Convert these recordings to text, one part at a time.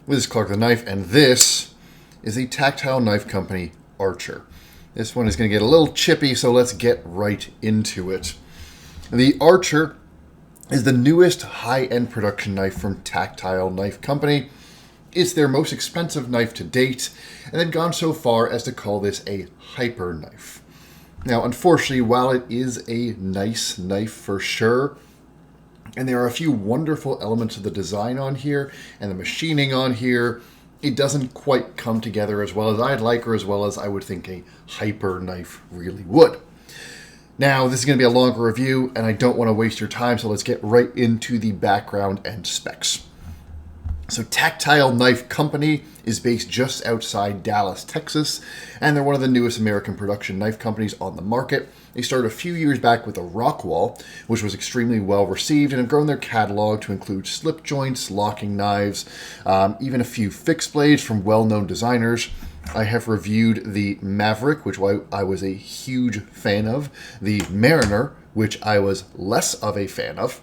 This is Clark the Knife, and this is the Tactile Knife Company Archer. This one is going to get a little chippy, so let's get right into it. The Archer is the newest high-end production knife from Tactile Knife Company. It's their most expensive knife to date, and they've gone so far as to call this a hyper knife. Now, unfortunately, while it is a nice knife for sure, and there are a few wonderful elements of the design on here and the machining on here, it doesn't quite come together as well as I'd like or as well as I would think a hyper knife really would. Now, this is going to be a longer review, and I don't want to waste your time, so let's get right into the background and specs. So Tactile Knife Company is based just outside Dallas, Texas, and they're one of the newest American production knife companies on the market. They started a few years back with a Rockwall, which was extremely well received, and have grown their catalog to include slip joints, locking knives, even a few fixed blades from well-known designers. I have reviewed the Maverick, which I was a huge fan of, the Mariner, which I was less of a fan of.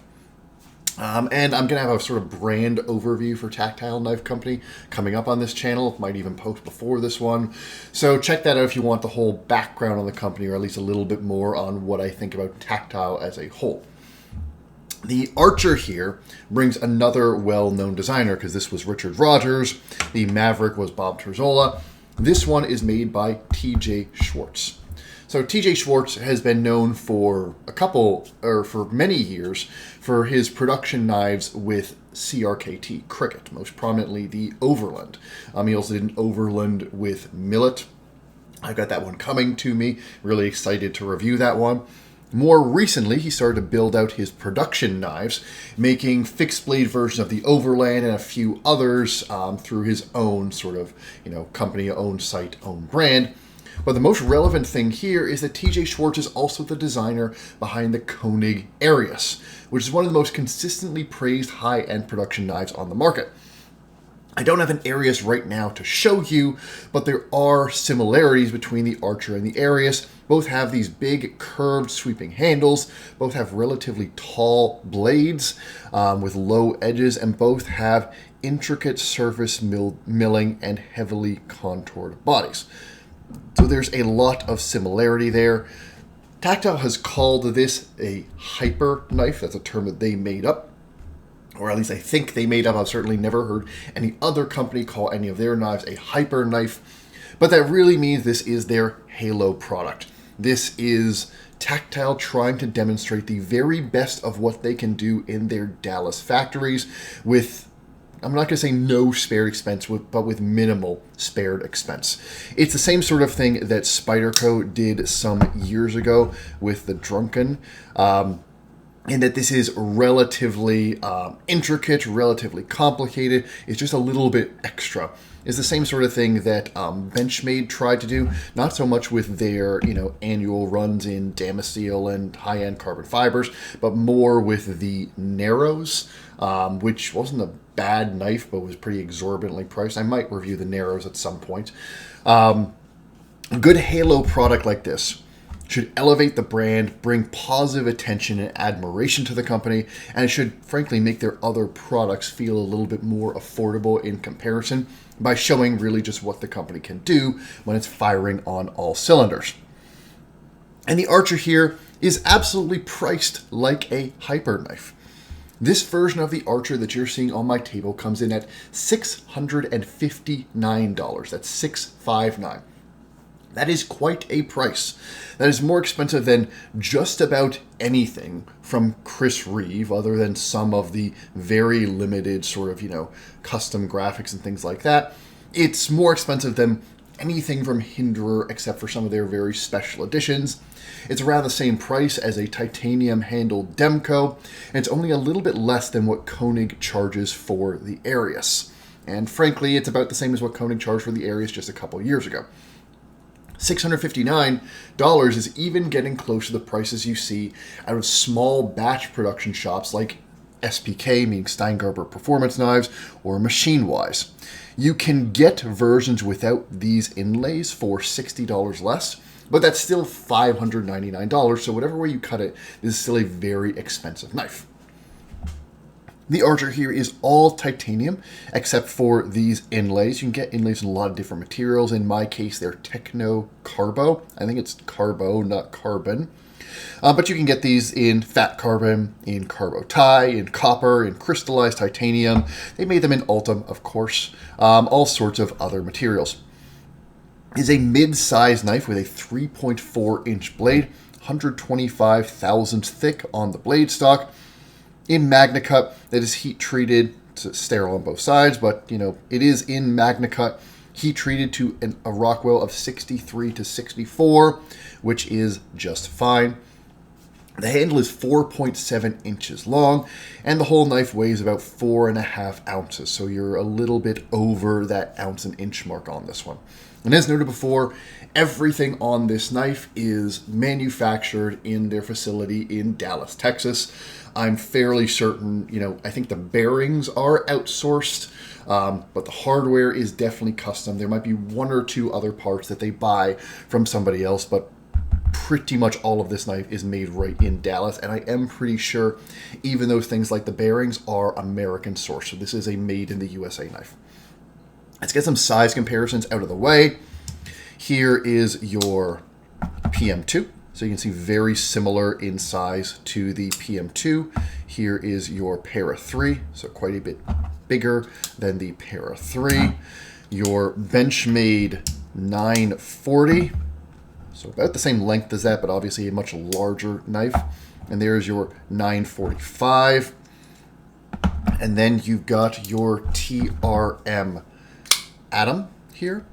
And I'm going to have a sort of brand overview for Tactile Knife Company coming up on this channel. Might even post before this one. So check that out if you want the whole background on the company, or at least a little bit more on what I think about Tactile as a whole. The Archer here brings another well-known designer, because this was Richard Rogers. The Maverick was Bob Terzola. This one is made by TJ Schwarz. So TJ Schwarz has been known for for many years for his production knives with CRKT, Cricket, most prominently the Overland. He also did an Overland with Millet. I've got that one coming to me. Really excited to review that one. More recently, he started to build out his production knives, making fixed blade versions of the Overland and a few others through his own sort of, company, own site, own brand. But the most relevant thing here is that TJ Schwarz is also the designer behind the Koenig Arius, which is one of the most consistently praised high-end production knives on the market. I don't have an Arius right now to show you, but there are similarities between the Archer and the Arius. Both have these big curved sweeping handles, both have relatively tall blades with low edges, and both have intricate surface milling and heavily contoured bodies. So there's a lot of similarity there. Tactile has called this a hyper knife. That's a term that they made up, or at least I think they made up. I've certainly never heard any other company call any of their knives a hyper knife, but that really means this is their halo product. This is Tactile trying to demonstrate the very best of what they can do in their Dallas factories with, I'm not going to say no spared expense, but with minimal spared expense. It's the same sort of thing that Spyderco did some years ago with the Drunken, in that this is relatively intricate, relatively complicated. It's just a little bit extra. It's the same sort of thing that Benchmade tried to do, not so much with their annual runs in Damasteel and high-end carbon fibers, but more with the Narrows, which wasn't a bad knife, but was pretty exorbitantly priced. I might review the Narrows at some point. A good halo product like this should elevate the brand, bring positive attention and admiration to the company, and it should, frankly, make their other products feel a little bit more affordable in comparison by showing really just what the company can do when it's firing on all cylinders. And the Archer here is absolutely priced like a hyper knife. This version of the Archer that you're seeing on my table comes in at $659. That's $659. That is quite a price. That is more expensive than just about anything from Chris Reeve, other than some of the very limited sort of, custom graphics and things like that. It's more expensive than anything from Hinderer, except for some of their very special editions. It's around the same price as a titanium-handled Demco, and it's only a little bit less than what Koenig charges for the Arius. And frankly, it's about the same as what Koenig charged for the Arius just a couple years ago. $659 is even getting close to the prices you see out of small batch production shops like SPK, meaning Steingarber Performance Knives, or Machine-Wise. You can get versions without these inlays for $60 less, but that's still $599, so whatever way you cut it, this is still a very expensive knife. The Archer here is all titanium, except for these inlays. You can get inlays in a lot of different materials. In my case, they're TechnoCarbo. I think it's carbo, not carbon. But you can get these in FatCarbon, in CarboTi, in copper, in crystallized titanium. They made them in Ultem, of course, all sorts of other materials. It is a mid-sized knife with a 3.4-inch blade, 125 thousandths thick on the blade stock. In MagnaCut, that is heat treated. It's sterile on both sides, but it is in MagnaCut, heat treated to a Rockwell of 63 to 64, which is just fine. The handle is 4.7 inches long, and the whole knife weighs about 4.5 ounces, so you're a little bit over that ounce and inch mark on this one. And as noted before, everything on this knife is manufactured in their facility in Dallas, Texas. I'm fairly certain, I think the bearings are outsourced, but the hardware is definitely custom. There might be one or two other parts that they buy from somebody else, but pretty much all of this knife is made right in Dallas, and I am pretty sure even those things like the bearings are American sourced. So this is a made in the USA knife. Let's get some size comparisons out of the way. Here is your PM2. So you can see very similar in size to the PM2. Here is your Para 3, so quite a bit bigger than the Para 3. Your Benchmade 940, so about the same length as that, but obviously a much larger knife. And there's your 945. And then you've got your TRM Atom here,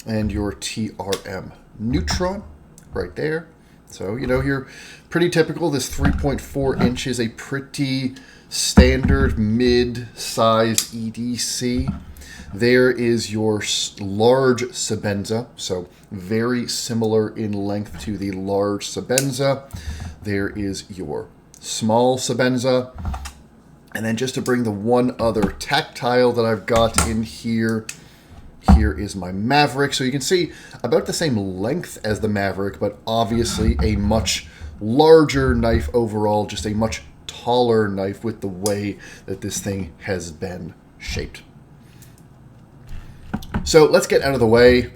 and your TRM Neutron right there. So, you're pretty typical. This 3.4 inch is a pretty standard mid-size EDC. There is your large Sebenza, so very similar in length to the large Sebenza. There is your small Sebenza. And then just to bring the one other Tactile that I've got in here, here is my Maverick. So you can see about the same length as the Maverick, but obviously a much larger knife overall, just a much taller knife with the way that this thing has been shaped. So let's get out of the way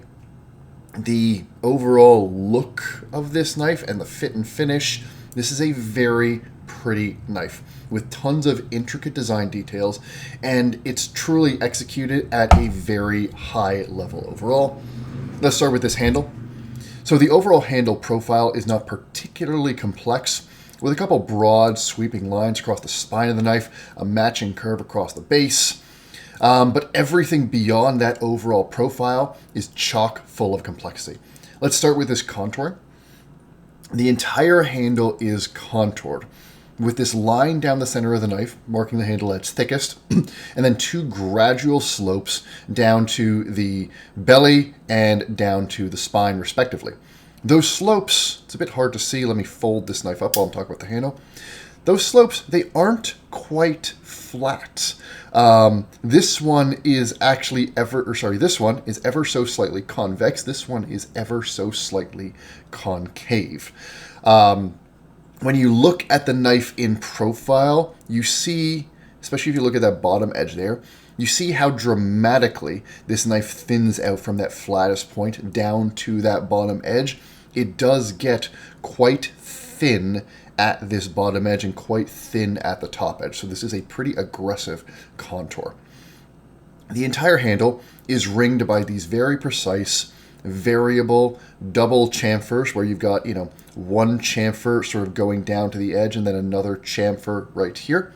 the overall look of this knife and the fit and finish. This is a very pretty knife with tons of intricate design details, and it's truly executed at a very high level overall. Let's start with this handle. So the overall handle profile is not particularly complex, with a couple broad sweeping lines across the spine of the knife, a matching curve across the base. But everything beyond that overall profile is chock full of complexity. Let's start with this contouring. The entire handle is contoured, with this line down the center of the knife, marking the handle at its thickest, and then two gradual slopes down to the belly and down to the spine, respectively. Those slopes, it's a bit hard to see. Let me fold this knife up while I'm talking about the handle. Those slopes, they aren't quite flat. This one is actually this one is ever so slightly convex. This one is ever so slightly concave. When you look at the knife in profile, you see, especially if you look at that bottom edge there, you see how dramatically this knife thins out from that flattest point down to that bottom edge. It does get quite thin at this bottom edge and quite thin at the top edge. So this is a pretty aggressive contour. The entire handle is ringed by these very precise variable double chamfers where you've got, one chamfer sort of going down to the edge and then another chamfer right here.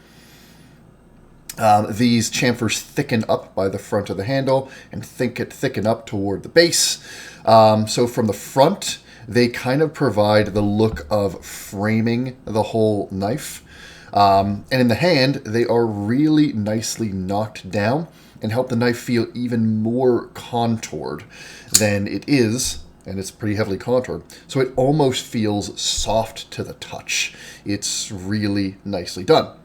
These chamfers thicken up by the front of the handle and thicken up toward the base. So from the front, they kind of provide the look of framing the whole knife. And in the hand, they are really nicely knocked down and help the knife feel even more contoured than it is, and it's pretty heavily contoured. So it almost feels soft to the touch. It's really nicely done.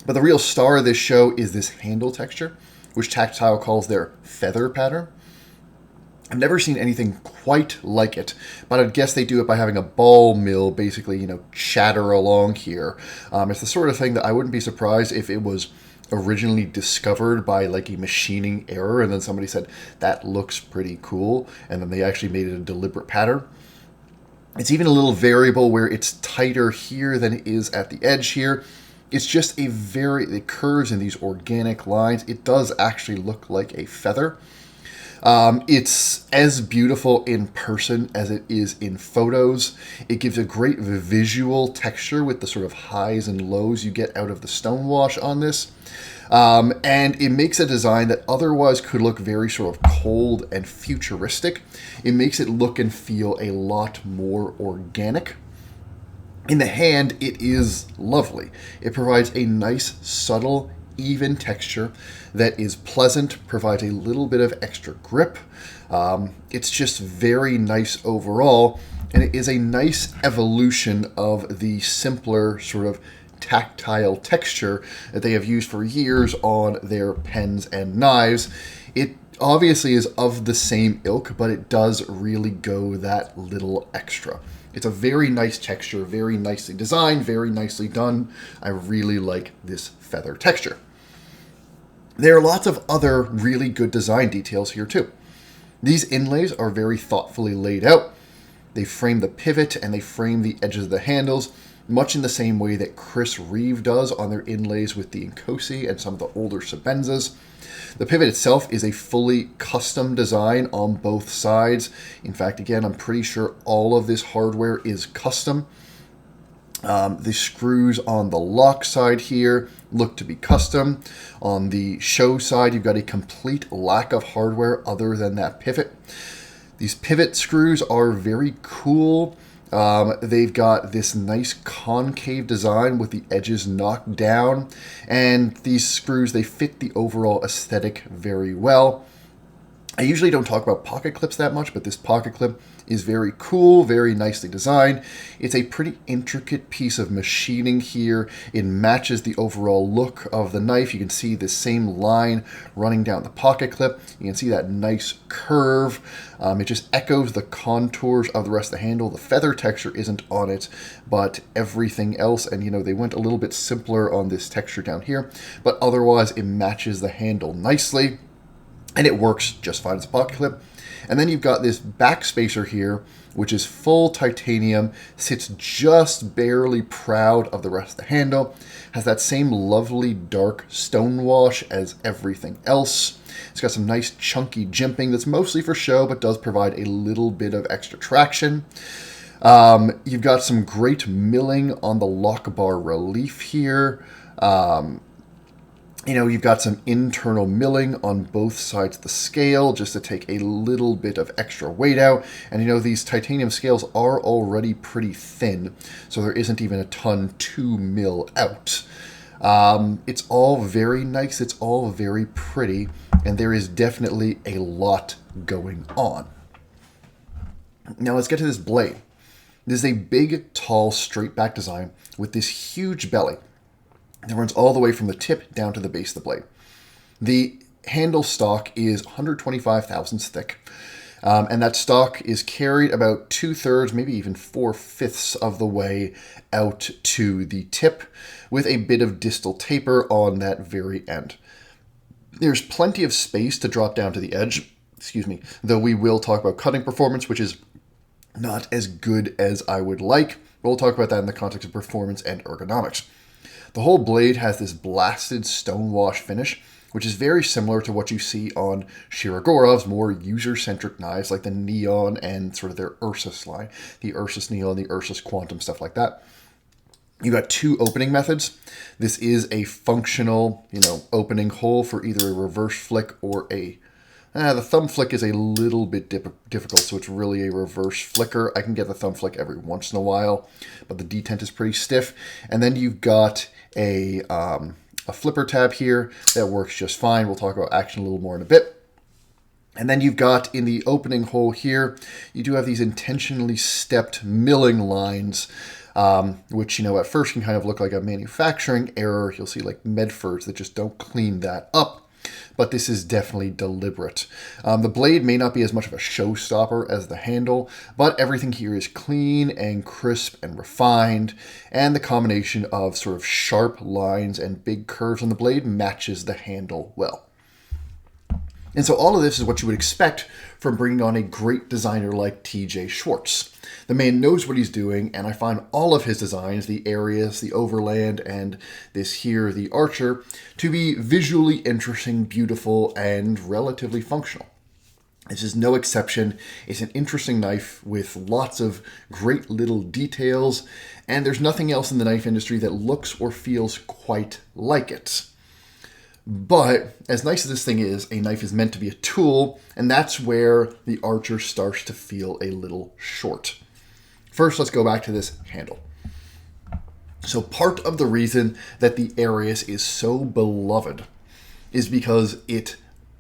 But the real star of this show is this handle texture, which Tactile calls their feather pattern. I've never seen anything quite like it, but I'd guess they do it by having a ball mill basically, chatter along here. It's the sort of thing that I wouldn't be surprised if it was originally discovered by like a machining error, and then somebody said, that looks pretty cool, and then they actually made it a deliberate pattern. It's even a little variable where it's tighter here than it is at the edge here. It's just it curves in these organic lines. It does actually look like a feather. It's as beautiful in person as it is in photos. It gives a great visual texture with the sort of highs and lows you get out of the stonewash on this. And it makes a design that otherwise could look very sort of cold and futuristic. It makes it look and feel a lot more organic. In the hand, it is lovely. It provides a nice, subtle, even texture that is pleasant, provides a little bit of extra grip. It's just very nice overall, and it is a nice evolution of the simpler sort of tactile texture that they have used for years on their pens and knives. It obviously is of the same ilk, but it does really go that little extra. It's a very nice texture, very nicely designed, very nicely done. I really like this feather texture. There are lots of other really good design details here too. These inlays are very thoughtfully laid out. They frame the pivot and they frame the edges of the handles, much in the same way that Chris Reeve does on their inlays with the Inkosi and some of the older Sebenzas. The pivot itself is a fully custom design on both sides. In fact, again, I'm pretty sure all of this hardware is custom. The screws on the lock side here look to be custom. On the show side, you've got a complete lack of hardware other than that pivot. These pivot screws are very cool. They've got this nice concave design with the edges knocked down, and these screws, they fit the overall aesthetic very well. I usually don't talk about pocket clips that much, but this pocket clip is very cool, very nicely designed. It's a pretty intricate piece of machining here. It matches the overall look of the knife. You can see the same line running down the pocket clip. You can see that nice curve. It just echoes the contours of the rest of the handle. The feather texture isn't on it, but everything else, and they went a little bit simpler on this texture down here, but otherwise it matches the handle nicely. And it works just fine as a pocket clip. And then you've got this backspacer here, which is full titanium, sits just barely proud of the rest of the handle, has that same lovely dark stonewash as everything else. It's got some nice chunky jimping that's mostly for show, but does provide a little bit of extra traction. You've got some great milling on the lock bar relief here. You've got some internal milling on both sides of the scale just to take a little bit of extra weight out. And these titanium scales are already pretty thin, so there isn't even a ton to mill out. It's all very nice, it's all very pretty, and there is definitely a lot going on. Now let's get to this blade. This is a big, tall, straight back design with this huge belly that runs all the way from the tip down to the base of the blade. The handle stock is 125 thousandths thick, and that stock is carried about 2/3, maybe even 4/5 of the way out to the tip, with a bit of distal taper on that very end. There's plenty of space to drop down to the edge, though we will talk about cutting performance, which is not as good as I would like. We'll talk about that in the context of performance and ergonomics. The whole blade has this blasted stonewash finish, which is very similar to what you see on Shirogorov's more user-centric knives, like the Neon and sort of their Ursus line, the Ursus Neon, the Ursus Quantum, stuff like that. You've got two opening methods. This is a functional, opening hole for either a reverse flick or the thumb flick is a little bit difficult, so it's really a reverse flicker. I can get the thumb flick every once in a while, but the detent is pretty stiff. And then you've got a flipper tab here that works just fine. We'll talk about action a little more in a bit. And then you've got in the opening hole here, you do have these intentionally stepped milling lines, which, at first can kind of look like a manufacturing error. You'll see like Medfords that just don't clean that up. but this is definitely deliberate. The blade may not be as much of a showstopper as the handle, but everything here is clean and crisp and refined, and the combination of sort of sharp lines and big curves on the blade matches the handle well. And so all of this is what you would expect from bringing on a great designer like TJ Schwarz. The man knows what he's doing, and I find all of his designs, the Arius, the Overland, and this here, the Archer, to be visually interesting, beautiful, and relatively functional. This is no exception. It's an interesting knife with lots of great little details, and there's nothing else in the knife industry that looks or feels quite like it. But as nice as this thing is, a knife is meant to be a tool, and that's where the Archer starts to feel a little short. First, let's go back to this handle. So part of the reason that the Arius is so beloved is because it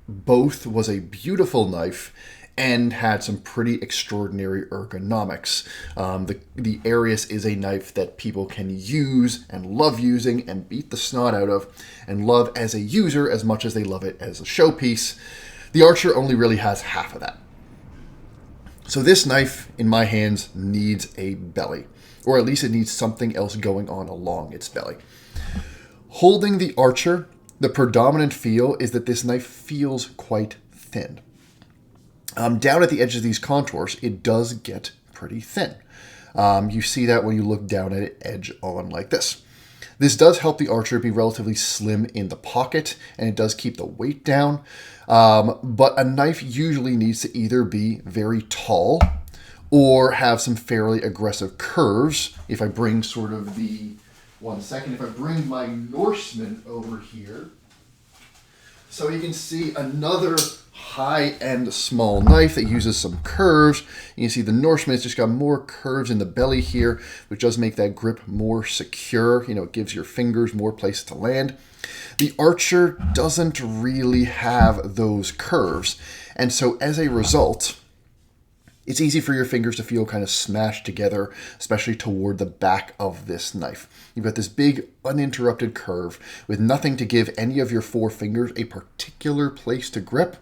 both was a beautiful knife and had some pretty extraordinary ergonomics. The Arius is a knife that people can use and love using and beat the snot out of and love as a user as much as they love it as a showpiece. The Archer only really has half of that. So this knife, in my hands, needs a belly, or at least it needs something else going on along its belly. Holding the Archer, the predominant feel is that this knife feels quite thin. Down at the edges of these contours, it does get pretty thin. You see that when you look down at it edge on like this. This does help the Archer be relatively slim in the pocket, and it does keep the weight down. But a knife usually needs to either be very tall or have some fairly aggressive curves. If I bring sort of if I bring my Norseman over here, so you can see another high-end small knife that uses some curves. You can see the Norseman's just got more curves in the belly here, which does make that grip more secure. It gives your fingers more place to land. The Archer doesn't really have those curves, and so as a result, it's easy for your fingers to feel kind of smashed together, especially toward the back of this knife. You've got this big uninterrupted curve with nothing to give any of your four fingers a particular place to grip.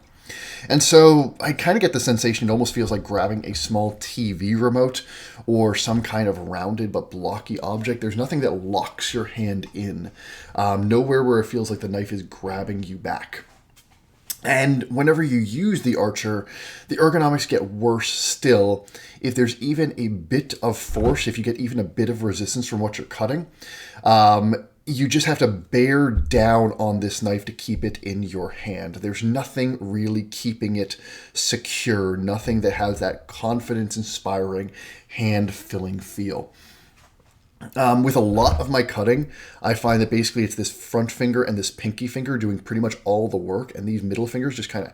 And so I kind of get the sensation it almost feels like grabbing a small TV remote or some kind of rounded but blocky object. There's nothing that locks your hand in. Nowhere where it feels like the knife is grabbing you back. And whenever you use the Archer, the ergonomics get worse still. If there's even a bit of force, if you get even a bit of resistance from what you're cutting, you just have to bear down on this knife to keep it in your hand. There's nothing really keeping it secure, nothing that has that confidence-inspiring, hand-filling feel. With a lot of my cutting, I find that basically it's this front finger and this pinky finger doing pretty much all the work, and these middle fingers just kind of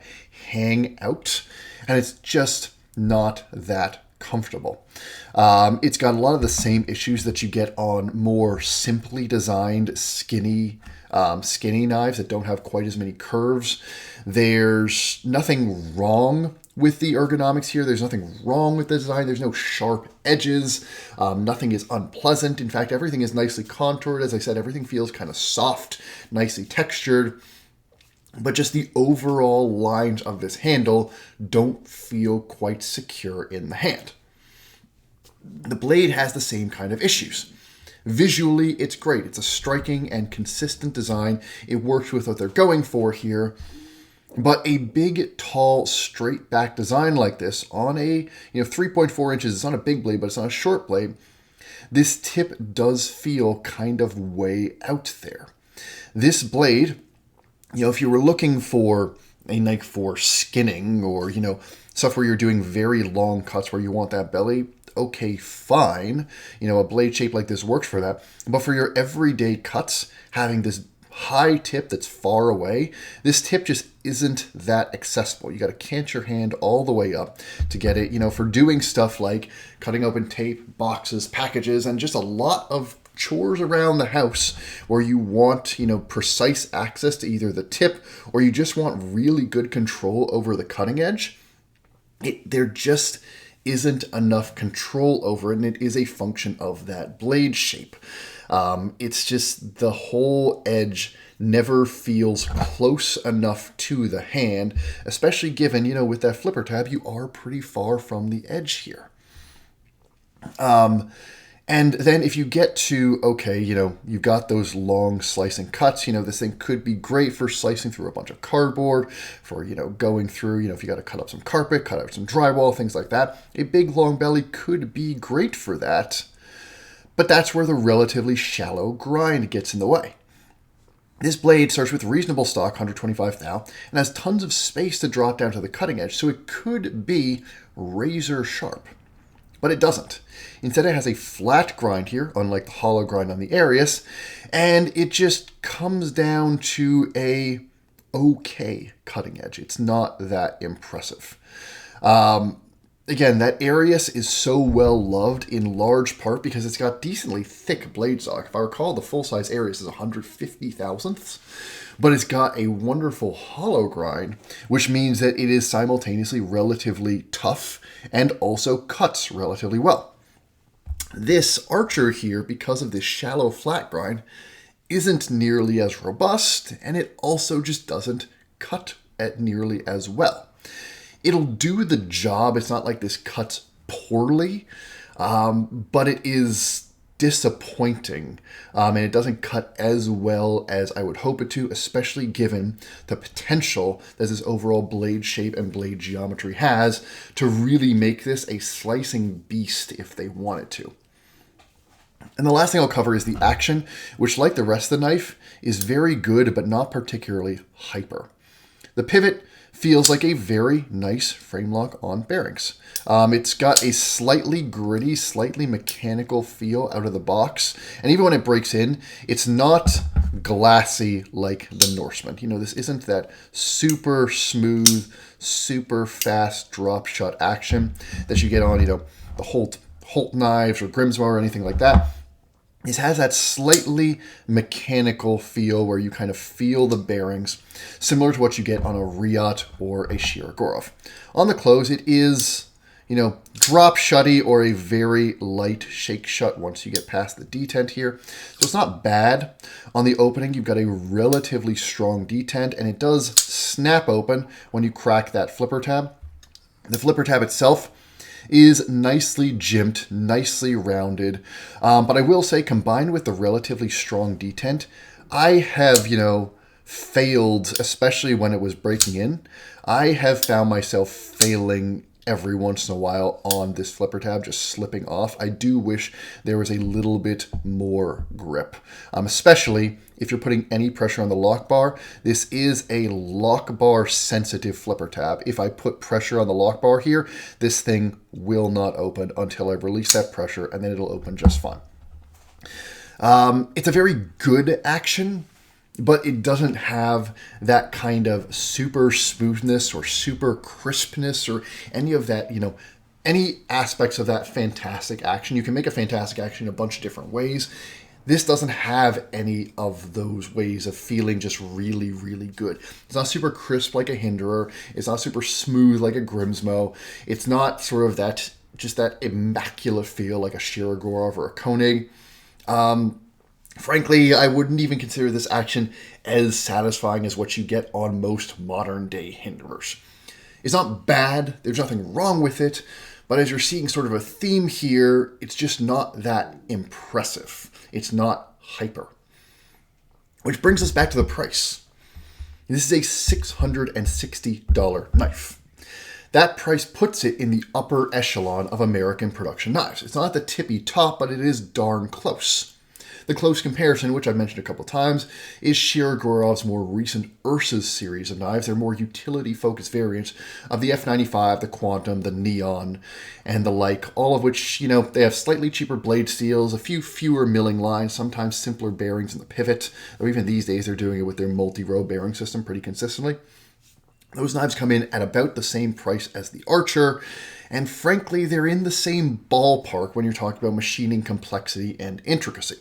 hang out, and it's just not that comfortable. It's got a lot of the same issues that you get on more simply designed skinny knives that don't have quite as many curves. There's nothing wrong with the ergonomics here. There's nothing wrong with the design. There's no sharp edges. Nothing is unpleasant. In fact, everything is nicely contoured. As I said, everything feels kind of soft, nicely textured. But just the overall lines of this handle don't feel quite secure in the hand. The blade has the same kind of issues. Visually, it's great. It's a striking and consistent design. It works with what they're going for here. But a big, tall, straight back design like this on a 3.4 inches, it's not a big blade, but it's not a short blade. This tip does feel kind of way out there. This blade, if you were looking for a knife for skinning or, stuff where you're doing very long cuts where you want that belly, okay, fine. A blade shape like this works for that. But for your everyday cuts, having this high tip that's far away, this tip just isn't that accessible. You got to cant your hand all the way up to get it, for doing stuff like cutting open tape, boxes, packages, and just a lot of chores around the house where you want, precise access to either the tip or you just want really good control over the cutting edge. There just isn't enough control over it, and it is a function of that blade shape. It's just the whole edge never feels close enough to the hand, especially given, with that flipper tab, you are pretty far from the edge here. And then if you get to, okay, you've got those long slicing cuts, this thing could be great for slicing through a bunch of cardboard, for, going through, if you got to cut up some carpet, cut out some drywall, things like that. A big long belly could be great for that, but that's where the relatively shallow grind gets in the way. This blade starts with reasonable stock, 125 thou, and has tons of space to drop down to the cutting edge, so it could be razor sharp. But it doesn't. Instead, it has a flat grind here, unlike the hollow grind on the Arius, and it just comes down to a okay cutting edge. It's not that impressive. Again, that Arius is so well loved in large part because it's got decently thick blade stock. If I recall, the full-size Arius is 150 thousandths, but it's got a wonderful hollow grind, which means that it is simultaneously relatively tough and also cuts relatively well. This Archer here, because of this shallow flat grind, isn't nearly as robust, and it also just doesn't cut at nearly as well. It'll do the job. It's not like this cuts poorly, but it is disappointing, and it doesn't cut as well as I would hope it to, especially given the potential that this overall blade shape and blade geometry has to really make this a slicing beast if they wanted to. And the last thing I'll cover is the action, which, like the rest of the knife, is very good, but not particularly hyper. The pivot feels like a very nice frame lock on bearings. It's got a slightly gritty, slightly mechanical feel out of the box. And even when it breaks in, it's not glassy like the Norseman. This isn't that super smooth, super fast drop shot action that you get on, the Holt knives or Grimsmo or anything like that. It has that slightly mechanical feel where you kind of feel the bearings, similar to what you get on a Riot or a Shirogorov. On the close, it is, drop shutty or a very light shake shut once you get past the detent here. So it's not bad. On the opening, you've got a relatively strong detent, and it does snap open when you crack that flipper tab. The flipper tab itself is nicely jimped, nicely rounded. But I will say, combined with the relatively strong detent, I have, failed, especially when it was breaking in. I have found myself failing every once in a while on this flipper tab, just slipping off. I do wish there was a little bit more grip, especially if you're putting any pressure on the lock bar. This is a lock bar sensitive flipper tab. If I put pressure on the lock bar here, this thing will not open until I release that pressure, and then it'll open just fine. It's a very good action, but it doesn't have that kind of super smoothness or super crispness or any of that, any aspects of that fantastic action. You can make a fantastic action in a bunch of different ways. This doesn't have any of those ways of feeling just really, really good. It's not super crisp like a Hinderer. It's not super smooth like a Grimsmo. It's not sort of that, just that immaculate feel like a Shirogorov or a Koenig. Frankly, I wouldn't even consider this action as satisfying as what you get on most modern day Hinderers. It's not bad, there's nothing wrong with it, but as you're seeing sort of a theme here, it's just not that impressive. It's not hyper. Which brings us back to the price. This is a $660 knife. That price puts it in the upper echelon of American production knives. It's not at the tippy top, but it is darn close. The close comparison, which I've mentioned a couple times, is Shirogorov's more recent Ursus series of knives. They're more utility-focused variants of the F95, the Quantum, the Neon, and the like, all of which, they have slightly cheaper blade steels, a few fewer milling lines, sometimes simpler bearings in the pivot, or even these days they're doing it with their multi-row bearing system pretty consistently. Those knives come in at about the same price as the Archer, and frankly, they're in the same ballpark when you're talking about machining complexity and intricacy.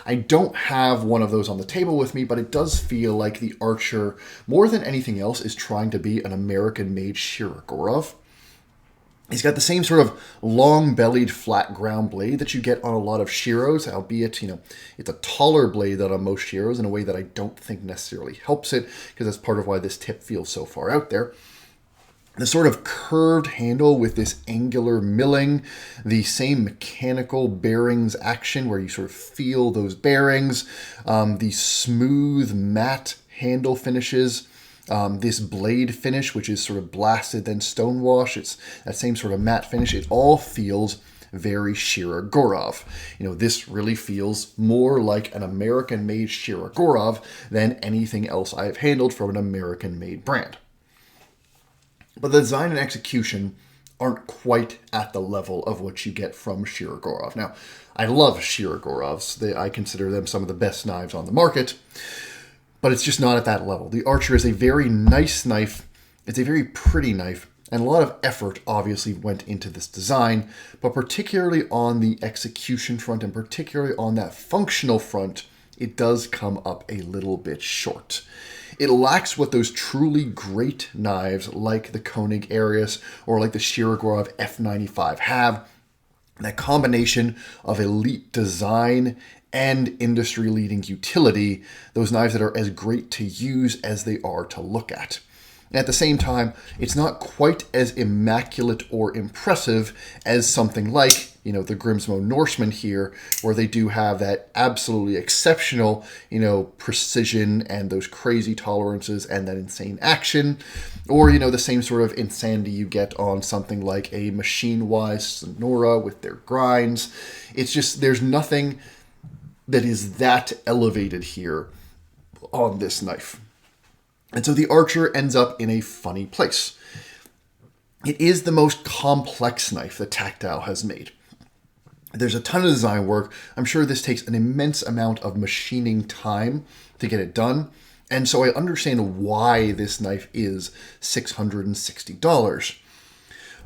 I don't have one of those on the table with me, but it does feel like the Archer, more than anything else, is trying to be an American-made Shirogorov. He's got the same sort of long-bellied, flat ground blade that you get on a lot of Shiros, albeit, it's a taller blade than on most Shiros in a way that I don't think necessarily helps it, because that's part of why this tip feels so far out there. The sort of curved handle with this angular milling, the same mechanical bearings action where you sort of feel those bearings, the smooth matte handle finishes, this blade finish, which is sort of blasted then stonewash. It's that same sort of matte finish. It all feels very Shirogorov. This really feels more like an American-made Shirogorov than anything else I've handled from an American-made brand. But the design and execution aren't quite at the level of what you get from Shirogorov. Now, I love Shirogorovs. I consider them some of the best knives on the market, but it's just not at that level. The Archer is a very nice knife. It's a very pretty knife, and a lot of effort obviously went into this design, but particularly on the execution front and particularly on that functional front, it does come up a little bit short. It lacks what those truly great knives like the Koenig Arius or like the Shirogorov F95 have. That combination of elite design and industry-leading utility, those knives that are as great to use as they are to look at. And at the same time, it's not quite as immaculate or impressive as something like, the Grimsmo Norseman here, where they do have that absolutely exceptional, precision and those crazy tolerances and that insane action. Or, the same sort of insanity you get on something like a Machine-Wise Sonora with their grinds. It's just, there's nothing that is that elevated here on this knife. And so the Archer ends up in a funny place. It is the most complex knife that Tactile has made. There's a ton of design work. I'm sure this takes an immense amount of machining time to get it done. And so I understand why this knife is $660.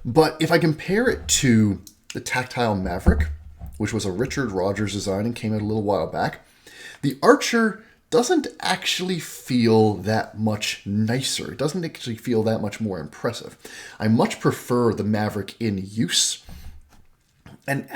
But if I compare it to the Tactile Maverick, which was a Richard Rogers design and came out a little while back, the Archer doesn't actually feel that much nicer. It doesn't actually feel that much more impressive. I much prefer the Maverick in use, and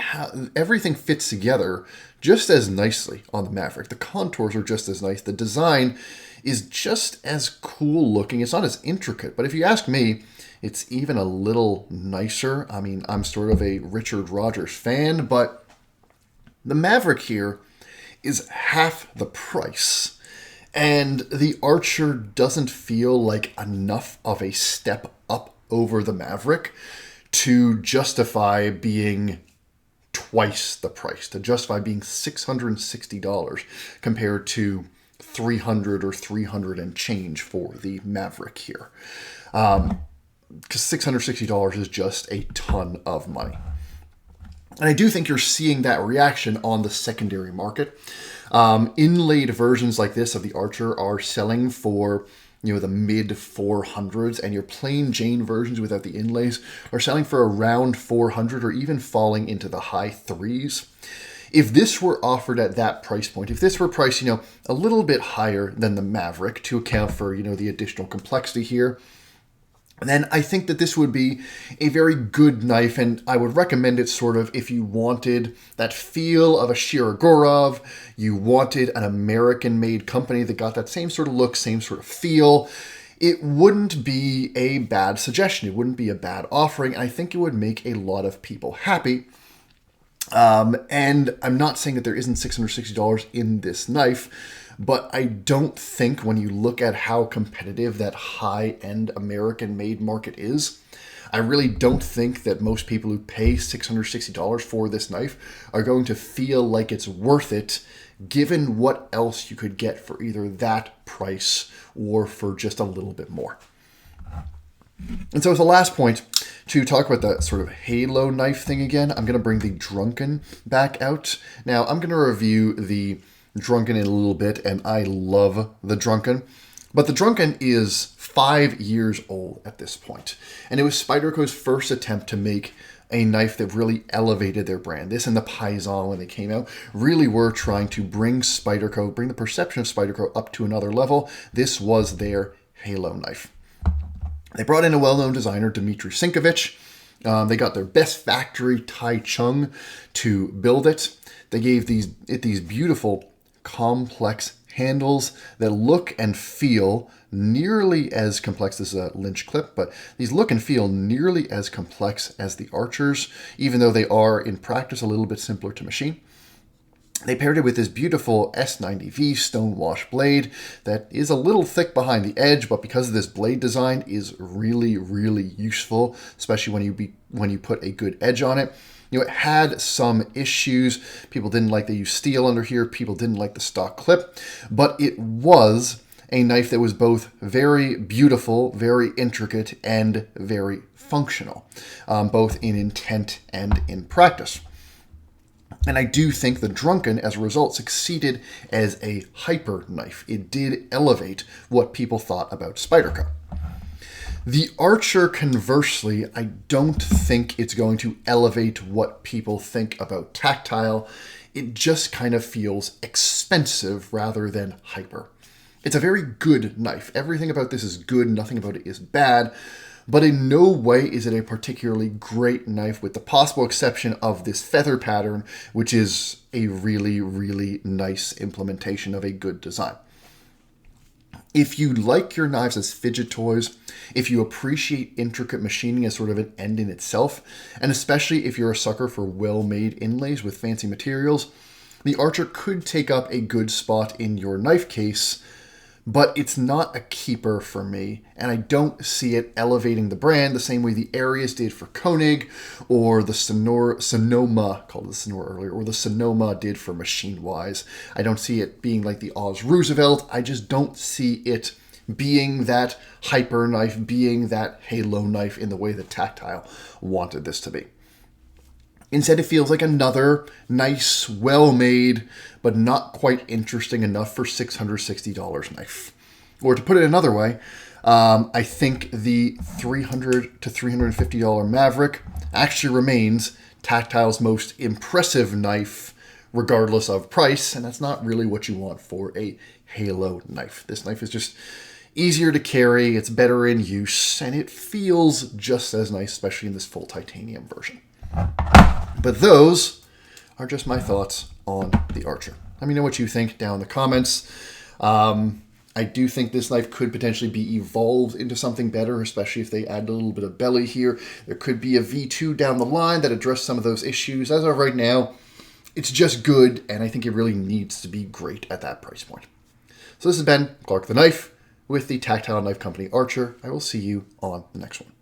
everything fits together just as nicely on the Maverick. The contours are just as nice. The design is just as cool looking. It's not as intricate, but if you ask me, it's even a little nicer. I mean, I'm sort of a Richard Rogers fan, but the Maverick here is half the price. And the Archer doesn't feel like enough of a step up over the Maverick to justify being twice the price, to justify being $660 compared to $300 or $300 and change for the Maverick here. Because $660 is just a ton of money. And I do think you're seeing that reaction on the secondary market. Inlaid versions like this of the Archer are selling for, the mid 400s, and your plain Jane versions without the inlays are selling for around 400 or even falling into the high 3s. If this were offered at that price point, if this were priced, a little bit higher than the Maverick to account for, the additional complexity here, then I think that this would be a very good knife, and I would recommend it sort of if you wanted that feel of a Shirogorov, you wanted an American-made company that got that same sort of look, same sort of feel. It wouldn't be a bad suggestion. It wouldn't be a bad offering. I think it would make a lot of people happy. And I'm not saying that there isn't $660 in this knife, but I don't think when you look at how competitive that high-end American-made market is, I really don't think that most people who pay $660 for this knife are going to feel like it's worth it, given what else you could get for either that price or for just a little bit more. And so as a last point, to talk about that sort of halo knife thing again, I'm going to bring the Drunken back out. Now, I'm going to review the Drunken in a little bit, and I love the Drunken. But the Drunken is 5 years old at this point, and it was Spyderco's first attempt to make a knife that really elevated their brand. This and the Paisan, when they came out, really were trying to bring Spyderco, bring the perception of Spyderco up to another level. This was their halo knife. They brought in a well-known designer, Dmitry Sinkovich, They got their best factory Tai Chung to build it. They gave these beautiful, complex handles that look and feel nearly as complex. This is a Lynch clip, but these look and feel nearly as complex as the Archers, even though they are in practice a little bit simpler to machine. They paired it with this beautiful S90V stonewash blade that is a little thick behind the edge, but because of this blade design is really, really useful, especially when you put a good edge on it. You know, it had some issues. People didn't like they used steel under here. People didn't like the stock clip, but it was a knife that was both very beautiful, very intricate, and very functional, both in intent and in practice. And I do think the Drunken, as a result, succeeded as a hyper knife. It did elevate what people thought about Spyderco. The Archer, conversely, I don't think it's going to elevate what people think about Tactile. It just kind of feels expensive rather than hyper. It's a very good knife. Everything about this is good. Nothing about it is bad. But in no way is it a particularly great knife, with the possible exception of this feather pattern, which is a really, really nice implementation of a good design. If you like your knives as fidget toys, if you appreciate intricate machining as sort of an end in itself, and especially if you're a sucker for well-made inlays with fancy materials, the Archer could take up a good spot in your knife case, but it's not a keeper for me, and I don't see it elevating the brand the same way the Arius did for Koenig, or the Sonoma, called the Sonora earlier, or the Sonoma did for Machine Wise. I don't see it being like the Oz Roosevelt. I just don't see it being that hyper knife, being that halo knife in the way that Tactile wanted this to be. Instead, it feels like another nice, well-made, but not quite interesting enough for $660 knife. Or to put it another way, I think the $300 to $350 Maverick actually remains Tactile's most impressive knife, regardless of price, and that's not really what you want for a halo knife. This knife is just easier to carry, it's better in use, and it feels just as nice, especially in this full titanium version. But those are just my thoughts on the Archer. Let me know what you think down in the comments. I do think this knife could potentially be evolved into something better, especially if they add a little bit of belly here. There could be a V2 down the line that address some of those issues. As of right now, it's just good, and I think it really needs to be great at that price point. So this has been Clark the Knife with the Tactile Knife Company Archer. I will see you on the next one.